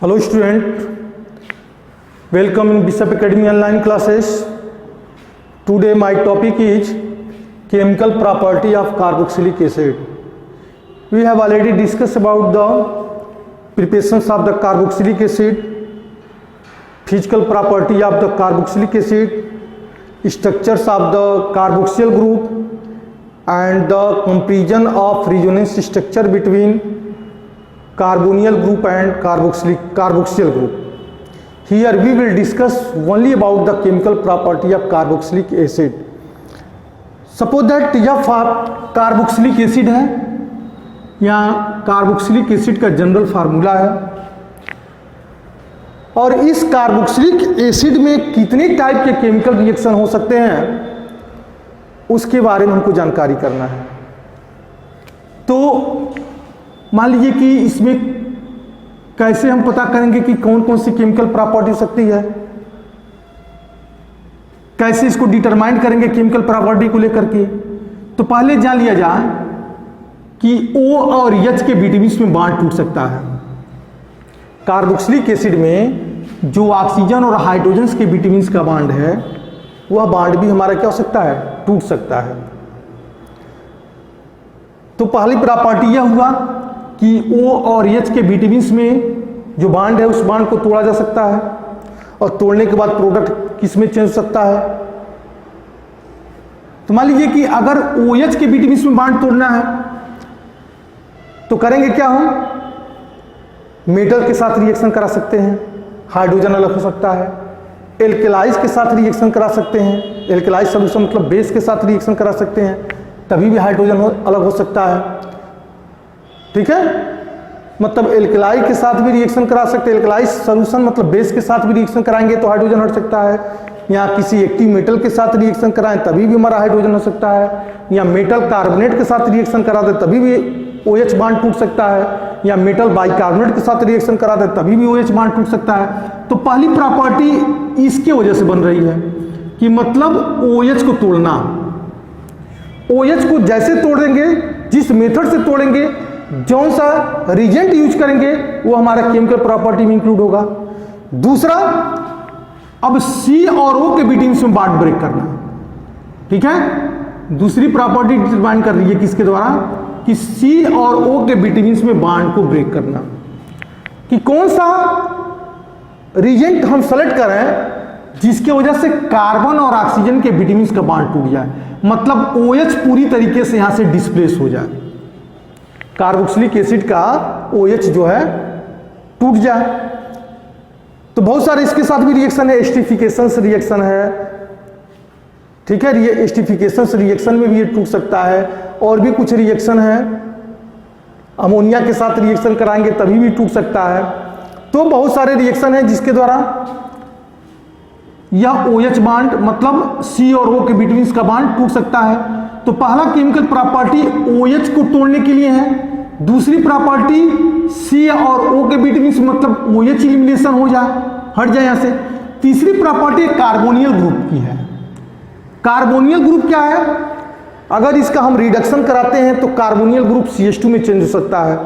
Hello student, welcome in Bishop Academy online classes. Today my topic is chemical property of carboxylic acid. We have already discussed about the preparations of the carboxylic acid, physical property of the carboxylic acid, structures of the carboxyl group and the comparison of resonance structure between carbonyl group and carboxyl group. Here we will discuss only about the chemical property of carboxylic acid. Suppose that यह carboxylic acid है या carboxylic acid का general formula है और इस carboxylic acid में कितने type के केमिकल रिएक्शन हो सकते हैं उसके बारे में हमको जानकारी करना है। तो मान लीजिए कि इसमें कैसे हम पता करेंगे कि कौन कौन सी केमिकल प्रॉपर्टी हो सकती है, कैसे इसको डिटरमाइन करेंगे केमिकल प्रॉपर्टी को लेकर के। तो पहले जान लिया जाए कि O और H के बीच में बॉन्ड टूट सकता है। कार्बोक्सिलिक एसिड में जो ऑक्सीजन और हाइड्रोजन के बीच का बॉन्ड है वह बॉन्ड भी हमारा क्या हो सकता है, टूट सकता है। तो पहली प्रॉपर्टी यह हुआ कि O और H के बीच में जो बॉन्ड है उस बॉन्ड को तोड़ा जा सकता है और तोड़ने के बाद प्रोडक्ट किस में चेंज हो सकता है। तो मान लीजिए कि अगर OH के बीच में बॉन्ड तोड़ना है तो करेंगे क्या, हम मेटल के साथ रिएक्शन करा सकते हैं, हाइड्रोजन अलग हो सकता है। एल्केलाइज के साथ रिएक्शन करा सकते हैं, एल्केलाइज सॉल्यूशन मतलब बेस के साथ रिएक्शन करा सकते हैं, तभी भी हाइड्रोजन अलग हो सकता है। ठीक है, मतलब एल्केलाई के साथ भी रिएक्शन करा सकते हैं, एल्केलाइज सॉल्यूशन मतलब बेस के साथ भी रिएक्शन कराएंगे तो हाइड्रोजन हट सकता है, या किसी एक्टिव मेटल के साथ रिएक्शन कराएं तभी भी हमारा हाइड्रोजन हो सकता है, या मेटल कार्बोनेट के साथ रिएक्शन करा दे तभी भी OH बॉन्ड टूट सकता है, या मेटल बाइकार्बोनेट के साथ रिएक्शन करा दे तभी भी OH बॉन्ड टूट सकता है। तो पहली प्रॉपर्टी इसके वजह से बन रही है कि मतलब OH को तोड़ना, OH को जैसे तोड़ेंगे, जिस मेथड से तोड़ेंगे, जौन सा रिजेंट यूज करेंगे वो हमारा केमिकल प्रॉपर्टी में इंक्लूड होगा। दूसरा, अब C और O के बीच में बॉन्ड ब्रेक करना। ठीक है, दूसरी प्रॉपर्टी डिटरमाइन कर रही है किसके द्वारा, कि C और O के बीच में बॉन्ड को ब्रेक करना, कि कौन सा रिजेंट हम सेलेक्ट करें जिसके वजह से कार्बन और ऑक्सीजन के बीच का बॉन्ड टूट जाए, मतलब OH पूरी तरीके से यहां से डिस्प्लेस हो जाए, कार्बोक्सिलिक एसिड का OH जो है टूट जाए। तो बहुत सारे इसके साथ भी रिएक्शन है, एस्टिफिकेशन रिएक्शन है। ठीक है, ये एस्टिफिकेशन रिएक्शन में भी ये टूट सकता है। और भी कुछ रिएक्शन है, अमोनिया के साथ रिएक्शन कराएंगे तभी भी टूट सकता है। तो बहुत सारे रिएक्शन है जिसके द्वारा यह OH बॉन्ड मतलब C और O के बीच का बॉन्ड टूट सकता है। तो पहला केमिकल प्रॉपर्टी OH को तोड़ने के लिए है, दूसरी प्रॉपर्टी C और O के बीच में मतलब OH एलिमिनेशन हो जाए, हट जाए यहां से। तीसरी प्रॉपर्टी कार्बोनियल ग्रुप की है। कार्बोनियल ग्रुप क्या है, अगर इसका हम रिडक्शन कराते हैं तो कार्बोनियल ग्रुप CH2 में चेंज हो सकता है,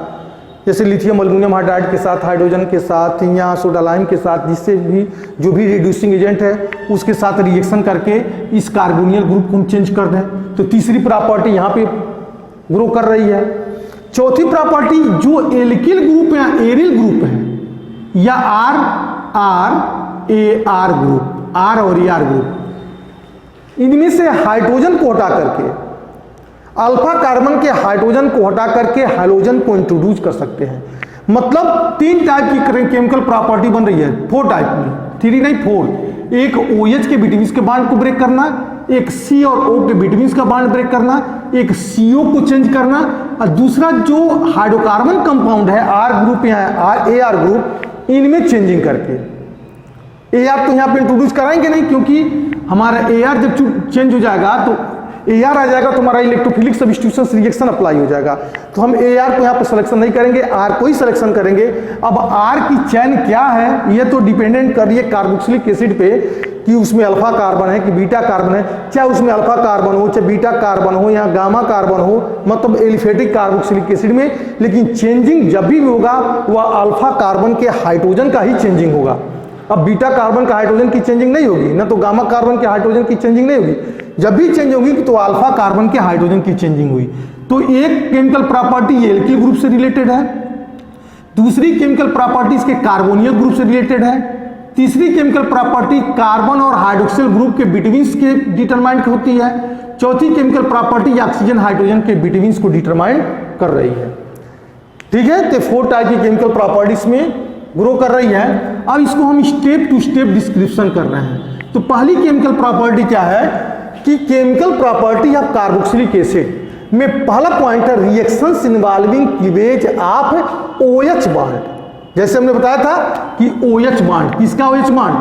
जैसे लिथियम एल्युमिनियम हाइड्राइड के साथ, हाइड्रोजन के साथ या सोडा लाइम के साथ, जिससे भी जो भी रिड्यूसिंग एजेंट है उसके साथ रिएक्शन करके इस कार्बोनियल ग्रुप को हम चेंज कर दें। तो तीसरी प्रॉपर्टी यहाँ पे ग्रो कर रही है। चौथी प्रॉपर्टी जो एल्किल ग्रुप या एरिल ग्रुप है या RR-AR ग्रुप, R और AR ग्रुप, इनमें से हाइड्रोजन को हटा करके, अल्फा कार्बन के हाइड्रोजन को हटा करके हाइड्रोजन को इंट्रोड्यूस कर सकते हैं। मतलब 3 टाइप की केमिकल प्रॉपर्टी बन रही है, 4 टाइप में, 3 नहीं 4। एक OH के बीच के बॉन्ड को ब्रेक करना, एक C और O के बीच का बॉन्ड ब्रेक करना, एक CO को चेंज करना, और दूसरा जो हाइड्रोकार्बन कंपाउंड है R ग्रुप या AR ग्रुप, इनमें चेंजिंग करके। AR तो यहाँ पे इंट्रोड्यूस कराएंगे नहीं, क्योंकि हमारा AR जब चेंज हो जाएगा तो AR आ जाएगा तो हमारा इलेक्ट्रोफिलिक सब्स्टिट्यूशन रिएक्शन अप्लाई हो जाएगा। तो हम AR को यहाँ पे सिलेक्शन नहीं करेंगे, R को ही सिलेक्शन करेंगे। अब R की चैन क्या है ये तो डिपेंडेंट कर रही है कार्बोक्सिलिक एसिड पे कि उसमें अल्फा कार्बन है कि बीटा कार्बन है, चाहे उसमें अल्फा कार्बन हो चाहे बीटा कार्बन हो या गामा कार्बन हो, मतलब एलिफेटिक कार्बोक्सिलिक एसिड में, लेकिन चेंजिंग जब भी होगा वह अल्फा कार्बन के हाइड्रोजन का ही चेंजिंग होगा। अब बीटा कार्बन का हाइड्रोजन की चेंजिंग नहीं होगी, ना तो गामा कार्बन के हाइड्रोजन की चेंजिंग नहीं होगी। जब भी चेंज होगी तो अल्फा कार्बन के हाइड्रोजन की चेंजिंग हुई। तो एक केमिकल प्रॉपर्टी एल्किल ग्रुप से रिलेटेड है, दूसरी केमिकल प्रॉपर्टी इसके कार्बोनियल ग्रुप से रिलेटेड है, तीसरी केमिकल प्रॉपर्टी कार्बन और हाइड्रोक्सिल ग्रुप के बिटवीन्स के डिटरमाइन होती है, चौथी केमिकल प्रॉपर्टी ऑक्सीजन हाइड्रोजन के बिटवीन्स को डिटरमाइन कर रही है। ठीक है, तो 4 टाइप की केमिकल प्रॉपर्टीज में ग्रो कर रही है। अब इसको हम स्टेप टू स्टेप डिस्क्रिप्शन कर रहे हैं। तो पहली केमिकल प्रॉपर्टी क्या है कि chemical property of carboxylic acid में पहला पॉइंट है reactions involving cleavage of OH bond. जैसे हमने बताया था कि OH बॉन्ड, किसका OH bond?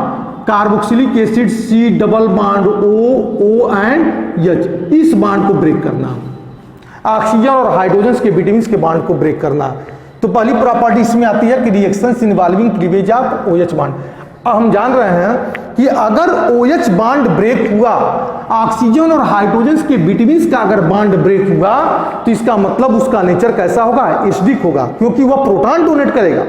Carboxylic acid C double bond O and H, इस बॉन्ड को ब्रेक करना, ऑक्सीजन और हाइड्रोजन के बिटवीन के बॉन्ड को ब्रेक करना। तो पहली प्रॉपर्टी इसमें आती है कि reactions involving cleavage of OH bond. अब हम जान रहे हैं कि अगर OH बॉन्ड ब्रेक हुआ, ऑक्सीजन और हाइड्रोजन के बिटवीन का अगर बॉन्ड ब्रेक हुआ, तो इसका मतलब उसका नेचर कैसा होगा? एसिडिक होगा, क्योंकि वह प्रोटॉन डोनेट करेगा।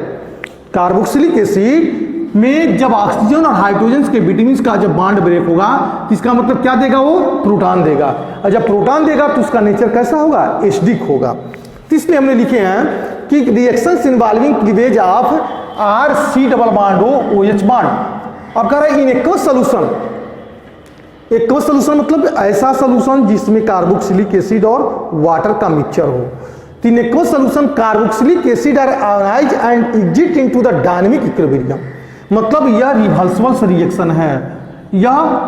कार्बोक्सिलिक एसिड में जब ऑक्सीजन और हाइड्रोजन के बिटवीन का जब बॉन्ड ब्रेक होगा, तो इसका मतलब क्या देगा? वो प्रोटॉन देगा, और जब प्रोटॉन देगा तो उसका नेचर कैसा होगा? एसिडिक होगा। तो इसलिए हमने लिखे हैं कि reactions involving cleavage of RC double bond OH bond. अब कह रहा है in aqueous solution, aqueous solution मतलब ऐसा सॉल्यूशन जिसमें कार्बोक्सिलिक एसिड और वाटर का मिक्सचर हो। तो in aqueous solution carboxylic acid are ionize and exist into the dynamic equilibrium, मतलब यह रिवर्सिबल रिएक्शन है, यह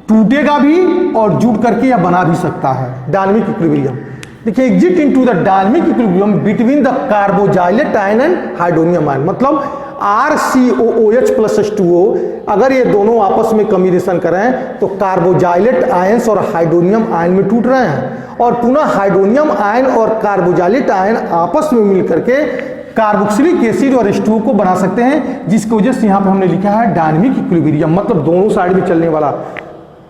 टूटेगा भी और जुड़ करके यह बना भी सकता है डायनामिक इक्विलिब्रियम। देखिए, exit into the dynamic equilibrium between the carboxylate ion and hydronium ion, मतलब RCOOH प्लस H2O अगर ये दोनों आपस में कम्बिनेशन करें तो कार्बोजाइलेट आयंस और हाइड्रोनियम आयन में टूट रहे हैं, और पुनः हाइड्रोनियम आयन और कार्बोजाइलेट आयन आपस में मिल करके कार्बोक्सिलिक एसिड और H2O को बना सकते हैं, जिसकी वजह से यहाँ पे हमने लिखा है डायनामिक इक्विलिब्रियम, मतलब दोनों साइड में चलने वाला,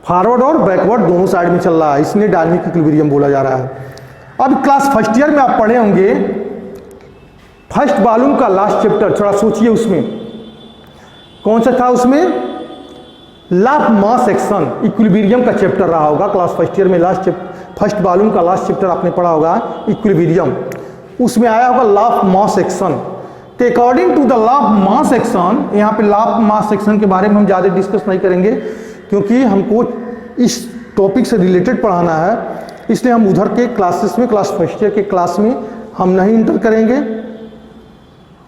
फॉरवर्ड और बैकवर्ड दोनों साइड में चल रहा है, इसलिए डायनामिक इक्विलिब्रियम बोला जा रहा है। अब क्लास फर्स्ट ईयर में आप पढ़े होंगे फर्स्ट वॉल्यूम का लास्ट चैप्टर, थोड़ा सोचिए उसमें कौन सा था? उसमें law of mass action equilibrium का चैप्टर रहा होगा क्लास फर्स्ट ईयर में। फर्स्ट वॉल्यूम का लास्ट चैप्टर आपने पढ़ा होगा इक्विलिब्रियम, उसमें आया होगा लॉ ऑफ मास एक्शन। तो according to the law of mass action, यहाँ पे लॉ ऑफ मास एक्शन के बारे में हम ज़्यादा डिस्कस नहीं करेंगे क्योंकि हमको इस टॉपिक से रिलेटेड पढ़ाना है, इसलिए हम उधर के क्लासेस में, क्लास फर्स्ट ईयर के क्लास में हम नहीं इंटर करेंगे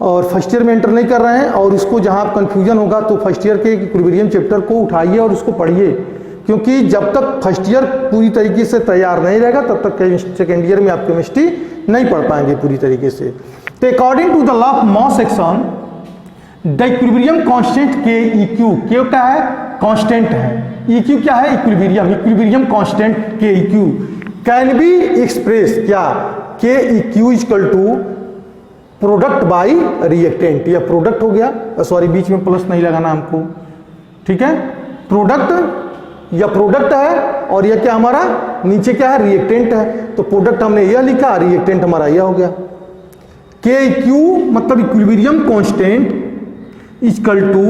और फर्स्ट ईयर में एंटर नहीं कर रहे हैं। और उसको जहाँ कंफ्यूजन होगा तो फर्स्ट ईयर के इक्विलिब्रियम चैप्टर को उठाइए और उसको पढ़िए, क्योंकि जब तक फर्स्ट ईयर पूरी तरीके से तैयार नहीं रहेगा तब तक सेकेंड ईयर में आप केमिस्ट्री नहीं पढ़ पाएंगे पूरी तरीके से। तो according to the law of mass action the equilibrium constant KEQ, Q क्या है? कांस्टेंट है। EQ क्या है? Equilibrium, equilibrium constant KEQ can be express क्या? KEQ equal to product by reactant, या प्रोडक्ट हो गया, सॉरी बीच में प्लस नहीं लगाना हमको, ठीक है? प्रोडक्ट या प्रोडक्ट है, और यह क्या हमारा नीचे क्या है? रिएक्टेंट है। तो प्रोडक्ट हमने यह लिखा, रिएक्टेंट हमारा यह हो गया। KEQ मतलब equilibrium constant equal to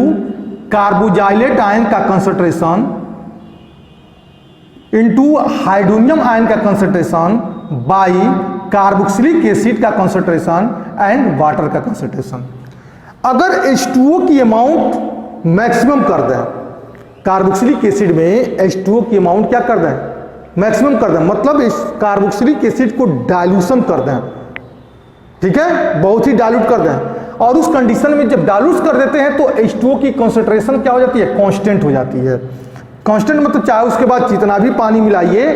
carboxylate ion का कंसंट्रेशन इनटू हाइड्रोनियम आयन का कंसंट्रेशन बाई कार्बोक्सिलिक एसिड का कंसंट्रेशन एंड वाटर का कंसंट्रेशन। अगर H2O की अमाउंट मैक्सिमम कर दें, कार्बोक्सिलिक एसिड में H2O की अमाउंट क्या कर दें? मैक्सिमम कर दें, मतलब इस कार्बोक्सिलिक एसिड को डाइल्यूशन कर दें, ठीक है? बहुत ही डाइल्यूट कर दें, और उस कंडीशन में जब डाइल्यूट कर देते हैं तो H2O की कंसंट्रेशन क्या हो जाती है? कांस्टेंट हो जाती है। कांस्टेंट मतलब चाहे उसके बाद जितना भी पानी मिलाइए,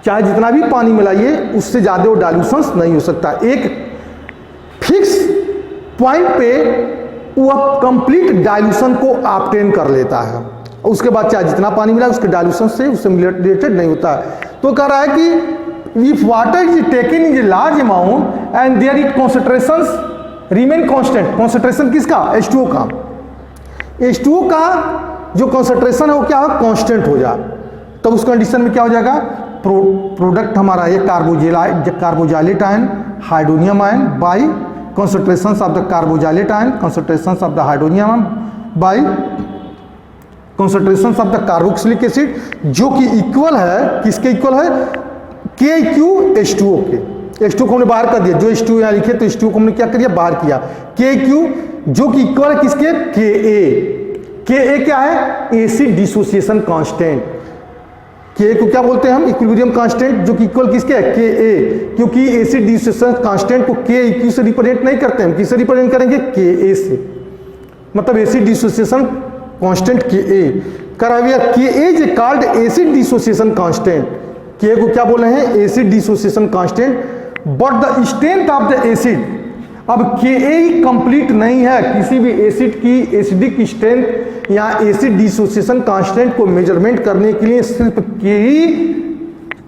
चाहे जितना भी पानी मिलाइए उससे ज़्यादा वो डाइल्यूशंस नहीं हो सकता। एक फिक्स पॉइंट पे वह कंप्लीट डाइल्यूशन को ऑब्टेन कर लेता है, उसके बाद चाहे जितना पानी मिला उसके डाइल्यूशन से उससे रिलेटेड नहीं होता। तो कह रहा है कि if water is taken in a large amount and there it concentrations remain constant, concentration किसका? H2O का। H2O का जो कॉन्सेंट्रेशन है वो क्या हो, कांस्टेंट हो जाए, तब उस कंडीशन में क्या हो जाएगा, प्रोडक्ट हमारा ये carboxylate ion hydronium ion by concentration of the carboxylate ion concentration of the hydronium by concentration of the carboxylic acid, जो कि इक्वल है, किसके इक्वल है, KQ H2O के। H2O को हमने बाहर कर दिया, जो H2O यहाँ लिखे तो H2O को हमने क्या कर दिया, बाहर किया। KQ जो कि इक्वल है किसके, KA क्या है, एसिड डिसोसिएशन कांस्टेंट। के को क्या बोलते हैं हम, इक्विलिब्रियम कांस्टेंट, जो कि इक्वल किसके है, Ka, क्योंकि एसिड डिसोसिएशन कांस्टेंट को KQ से रिप्रेजेंट नहीं करते हम, किससे रिप्रेजेंट करेंगे, Ka से, मतलब एसिड डिसोसिएशन कांस्टेंट Ka करा हुआ। Ka is called acid dissociation constant, Ka को क्या बोले हैं, acid dissociation constant, but the strength of the acid, अब Ka ही कंप्लीट नहीं है, किसी भी एसिड की एसिडिक स्ट्रेंथ या एसिड डिसोसिएशन कांस्टेंट को मेजरमेंट करने के लिए सिर्फ Ka ही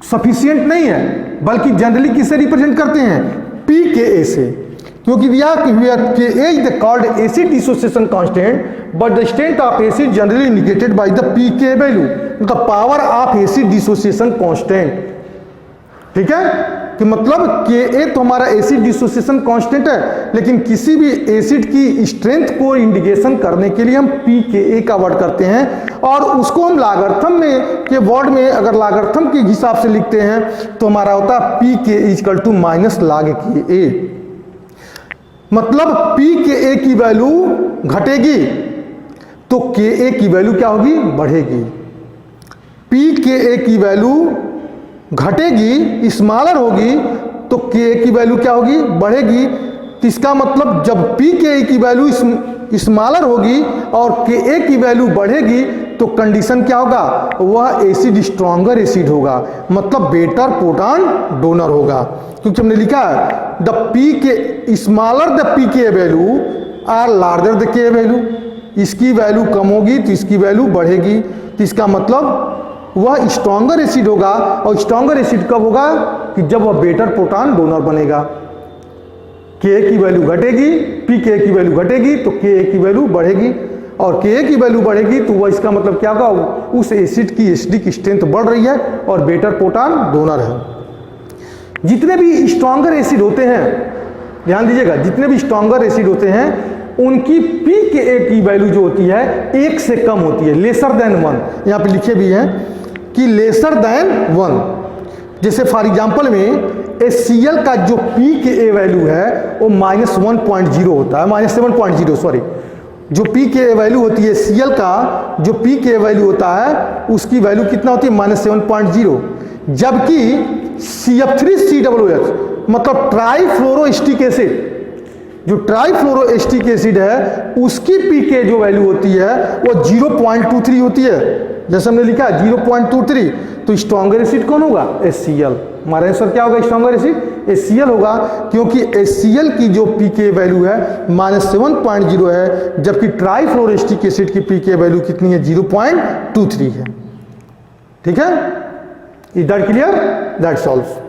सफिशिएंट नहीं है, बल्कि जनरली किससे रिप्रेजेंट करते हैं, pKa से, क्योंकि दिया कि Ka is the called acid dissociation constant but the strength of acid generally indicated by the pK value, the power of acid dissociation constant. ठीक है, कि मतलब Ka तो हमारा एसिड डिसोसिएशन कांस्टेंट है, लेकिन किसी भी एसिड की स्ट्रेंथ को इंडिकेशन करने के लिए हम pKa का वर्ड करते हैं, और उसको हम लागर्थम में के वर्ड में अगर लागर्थम के हिसाब से लिखते हैं तो हमारा होता है pK equal to minus log Ka, मतलब pKa की वैल्यू घटेगी तो Ka की वैल्यू क्या होगी, बढ़ेगी। pKa की वैल्यू घटेगी, स्मॉलर होगी, तो Ka की वैल्यू क्या होगी, बढ़ेगी। तो इसका मतलब जब pKa की वैल्यू स्मॉलर होगी और Ka की वैल्यू बढ़ेगी तो कंडीशन क्या होगा, वह एसिड स्ट्रॉन्गर एसिड होगा, मतलब बेटर प्रोटॉन डोनर होगा, क्योंकि हमने लिखा है the pK smaller the pKa value are larger the Ka value, इसकी वैल्यू कम होगी तो इसकी वैल्यू बढ़ेगी, तो इसका मतलब वह स्ट्रॉन्गर एसिड होगा। और स्ट्रॉन्गर एसिड कब होगा, कि जब वह बेटर प्रोटॉन डोनर बनेगा। Ka की वैल्यू घटेगी, pKa की वैल्यू घटेगी तो Ka की वैल्यू बढ़ेगी, और Ka की वैल्यू बढ़ेगी तो वह इसका मतलब क्या होगा, उस एसिड की एसिडिक स्ट्रेंथ बढ़ रही है और बेटर प्रोटॉन डोनर है। जितने भी स्ट्रॉन्गर एसिड होते हैं, ध्यान दीजिएगा, जितने भी स्ट्रॉन्गर एसिड होते हैं उनकी pKa की वैल्यू जो होती है 1 से कम होती है, लेसर देन 1, यहाँ पे लिखे भी हैं कि लेसर देन 1। जैसे फॉर एग्जांपल में HCl का जो pKa वैल्यू है वो -1.0 होता है, -7.0 सॉरी, जो pKa वैल्यू होती है HCl का जो pKa वैल्यू होता है उसकी वैल्यू कितना होती है, -7.0, जबकि CF3COOH मतलब ट्राईफ्लोरोएस्टिक एसिड, जो ट्राईफ्लोरोएस्टिक एसिड है उसकी pKa जो वैल्यू होती है वो 0.23 होती है, जैसे हमने लिखा है 0.23, तो स्ट्रॉन्गर एसिड कौन होगा, HCl। हमारा आंसर क्या होगा, स्ट्रॉन्गर एसिड HCl होगा, क्योंकि HCl की जो pKa वैल्यू है -7.0 है, जबकि ट्राईफ्लोरोएस्टिक एसिड की pKa वैल्यू कितनी है, 0.23 है। ठीक है, is that clear, that solves.